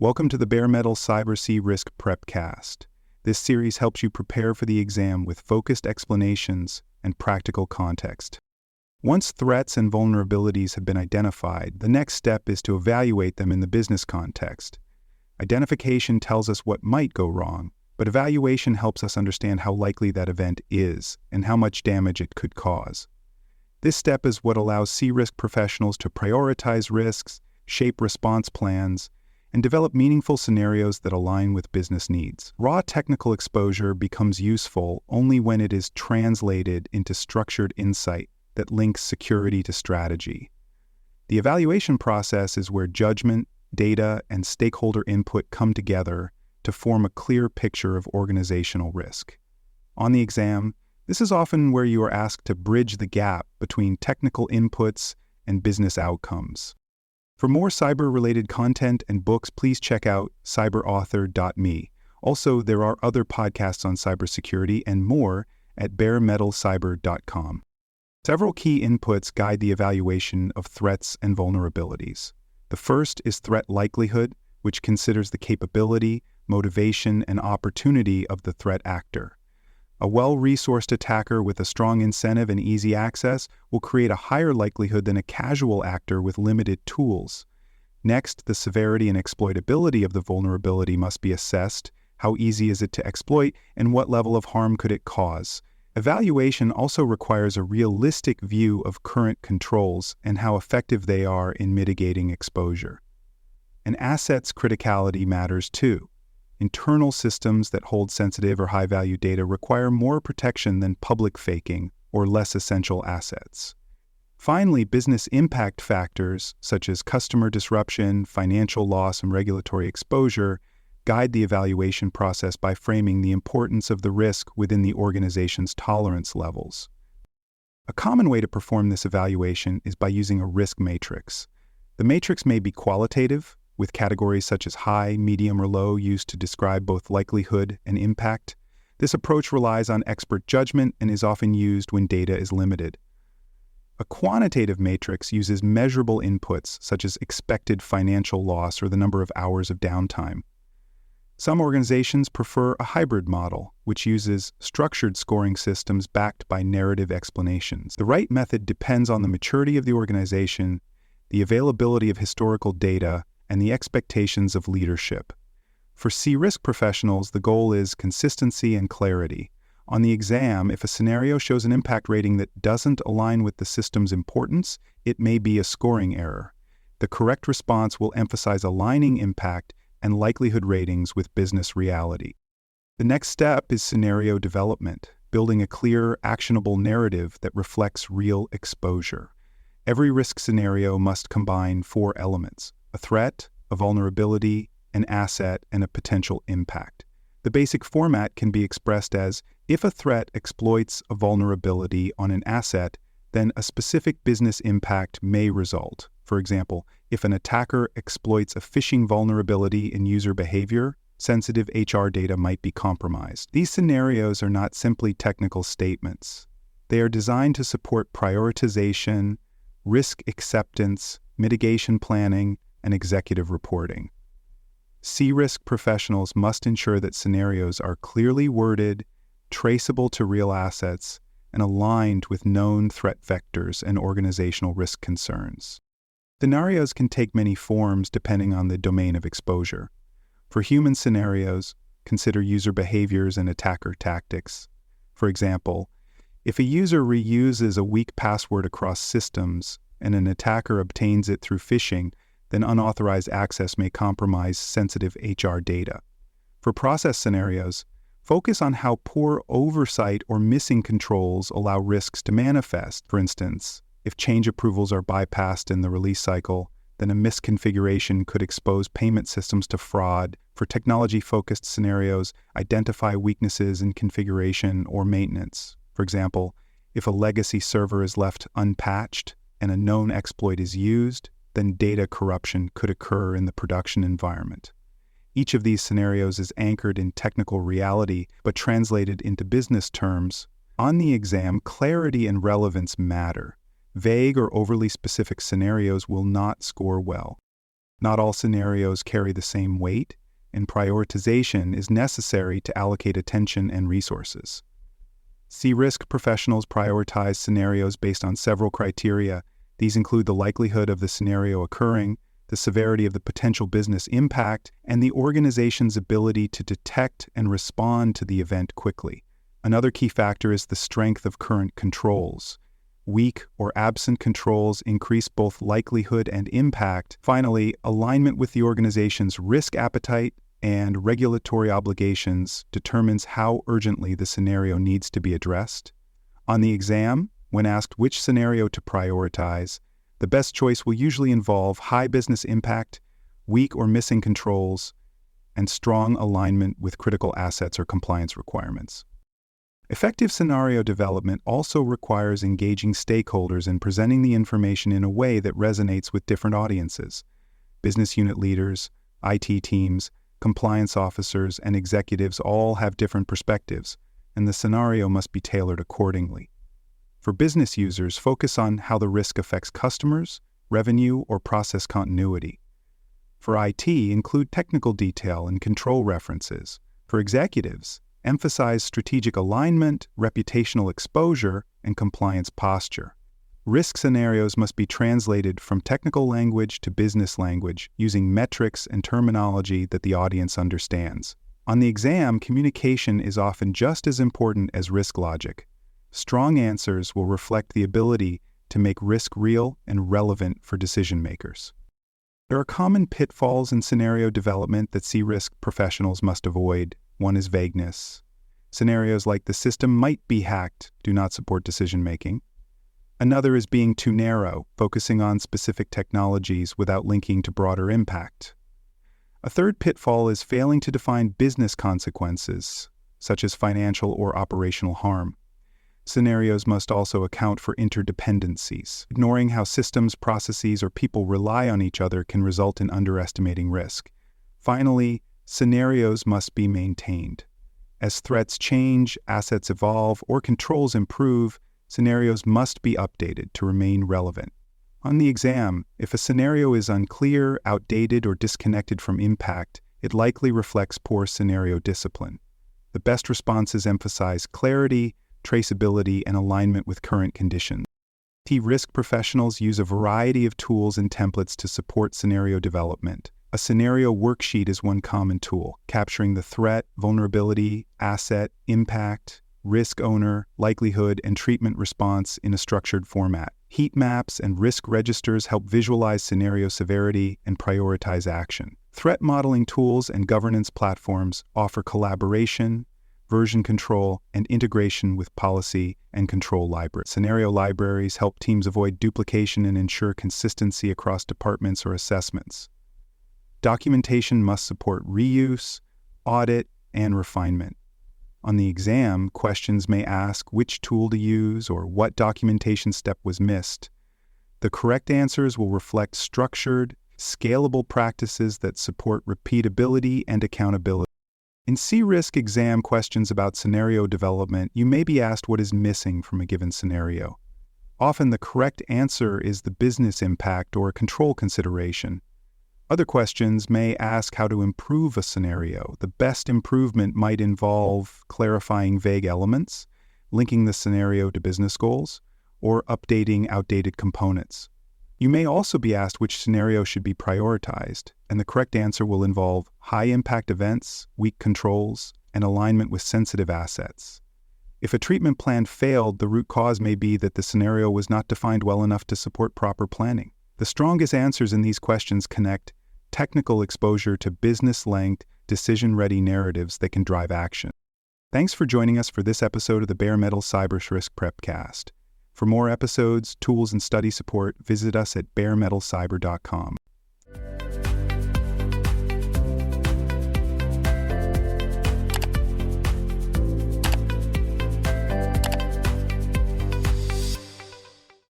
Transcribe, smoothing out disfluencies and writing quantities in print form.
Welcome to the Bare Metal Cyber CRISC Prepcast. This series helps you prepare for the exam with focused explanations and practical context. Once threats and vulnerabilities have been identified, the next step is to evaluate them in the business context. Identification tells us what might go wrong, but evaluation helps us understand how likely that event is and how much damage it could cause. This step is what allows CRISC professionals to prioritize risks, shape response plans, and develop meaningful scenarios that align with business needs. Raw technical exposure becomes useful only when it is translated into structured insight that links security to strategy. The evaluation process is where judgment, data, and stakeholder input come together to form a clear picture of organizational risk. On the exam, this is often where you are asked to bridge the gap between technical inputs and business outcomes. For more cyber-related content and books, please check out cyberauthor.me. Also, there are other podcasts on cybersecurity and more at baremetalcyber.com. Several key inputs guide the evaluation of threats and vulnerabilities. The first is threat likelihood, which considers the capability, motivation, and opportunity of the threat actor. A well-resourced attacker with a strong incentive and easy access will create a higher likelihood than a casual actor with limited tools. Next, the severity and exploitability of the vulnerability must be assessed. How easy is it to exploit, and what level of harm could it cause? Evaluation also requires a realistic view of current controls and how effective they are in mitigating exposure. An asset's criticality matters too. Internal systems that hold sensitive or high-value data require more protection than public faking or less essential assets. Finally, business impact factors, such as customer disruption, financial loss, and regulatory exposure, guide the evaluation process by framing the importance of the risk within the organization's tolerance levels. A common way to perform this evaluation is by using a risk matrix. The matrix may be qualitative, with categories such as high, medium, or low used to describe both likelihood and impact. This approach relies on expert judgment and is often used when data is limited. A quantitative matrix uses measurable inputs such as expected financial loss or the number of hours of downtime. Some organizations prefer a hybrid model, which uses structured scoring systems backed by narrative explanations. The right method depends on the maturity of the organization, the availability of historical data, and the expectations of leadership. For CRISC professionals, the goal is consistency and clarity. On the exam, if a scenario shows an impact rating that doesn't align with the system's importance, it may be a scoring error. The correct response will emphasize aligning impact and likelihood ratings with business reality. The next step is scenario development, building a clear, actionable narrative that reflects real exposure. Every risk scenario must combine 4 elements: a threat, a vulnerability, an asset, and a potential impact. The basic format can be expressed as, if a threat exploits a vulnerability on an asset, then a specific business impact may result. For example, if an attacker exploits a phishing vulnerability in user behavior, sensitive HR data might be compromised. These scenarios are not simply technical statements. They are designed to support prioritization, risk acceptance, mitigation planning, and executive reporting. CRISC professionals must ensure that scenarios are clearly worded, traceable to real assets, and aligned with known threat vectors and organizational risk concerns. Scenarios can take many forms depending on the domain of exposure. For human scenarios, consider user behaviors and attacker tactics. For example, if a user reuses a weak password across systems and an attacker obtains it through phishing, then unauthorized access may compromise sensitive HR data. For process scenarios, focus on how poor oversight or missing controls allow risks to manifest. For instance, if change approvals are bypassed in the release cycle, then a misconfiguration could expose payment systems to fraud. For technology-focused scenarios, identify weaknesses in configuration or maintenance. For example, if a legacy server is left unpatched and a known exploit is used, then data corruption could occur in the production environment. Each of these scenarios is anchored in technical reality, but translated into business terms. On the exam, clarity and relevance matter. Vague or overly specific scenarios will not score well. Not all scenarios carry the same weight, and prioritization is necessary to allocate attention and resources. CRISC professionals prioritize scenarios based on several criteria. These include the likelihood of the scenario occurring, the severity of the potential business impact, and the organization's ability to detect and respond to the event quickly. Another key factor is the strength of current controls. Weak or absent controls increase both likelihood and impact. Finally, alignment with the organization's risk appetite and regulatory obligations determines how urgently the scenario needs to be addressed. On the exam, when asked which scenario to prioritize, the best choice will usually involve high business impact, weak or missing controls, and strong alignment with critical assets or compliance requirements. Effective scenario development also requires engaging stakeholders and presenting the information in a way that resonates with different audiences. Business unit leaders, IT teams, compliance officers, and executives all have different perspectives, and the scenario must be tailored accordingly. For business users, focus on how the risk affects customers, revenue, or process continuity. For IT, include technical detail and control references. For executives, emphasize strategic alignment, reputational exposure, and compliance posture. Risk scenarios must be translated from technical language to business language using metrics and terminology that the audience understands. On the exam, communication is often just as important as risk logic. Strong answers will reflect the ability to make risk real and relevant for decision makers. There are common pitfalls in scenario development that CRISC professionals must avoid. One is vagueness. Scenarios like "the system might be hacked" do not support decision-making. Another is being too narrow, focusing on specific technologies without linking to broader impact. A third pitfall is failing to define business consequences, such as financial or operational harm. Scenarios must also account for interdependencies. Ignoring how systems, processes, or people rely on each other can result in underestimating risk. Finally, scenarios must be maintained. As threats change, assets evolve, or controls improve, scenarios must be updated to remain relevant. On the exam, if a scenario is unclear, outdated, or disconnected from impact, it likely reflects poor scenario discipline. The best responses emphasize clarity, traceability, and alignment with current conditions. CRISC professionals use a variety of tools and templates to support scenario development. A scenario worksheet is one common tool, capturing the threat, vulnerability, asset, impact, risk owner, likelihood, and treatment response in a structured format. Heat maps and risk registers help visualize scenario severity and prioritize action. Threat modeling tools and governance platforms offer collaboration, version control, and integration with policy and control libraries. Scenario libraries help teams avoid duplication and ensure consistency across departments or assessments. Documentation must support reuse, audit, and refinement. On the exam, questions may ask which tool to use or what documentation step was missed. The correct answers will reflect structured, scalable practices that support repeatability and accountability. In CRISC exam questions about scenario development, you may be asked what is missing from a given scenario. Often the correct answer is the business impact or a control consideration. Other questions may ask how to improve a scenario. The best improvement might involve clarifying vague elements, linking the scenario to business goals, or updating outdated components. You may also be asked which scenario should be prioritized, and the correct answer will involve high-impact events, weak controls, and alignment with sensitive assets. If a treatment plan failed, the root cause may be that the scenario was not defined well enough to support proper planning. The strongest answers in these questions connect technical exposure to business-length, decision-ready narratives that can drive action. Thanks for joining us for this episode of the Bare Metal Cyber CRISC Prepcast. For more episodes, tools, and study support, visit us at baremetalcyber.com.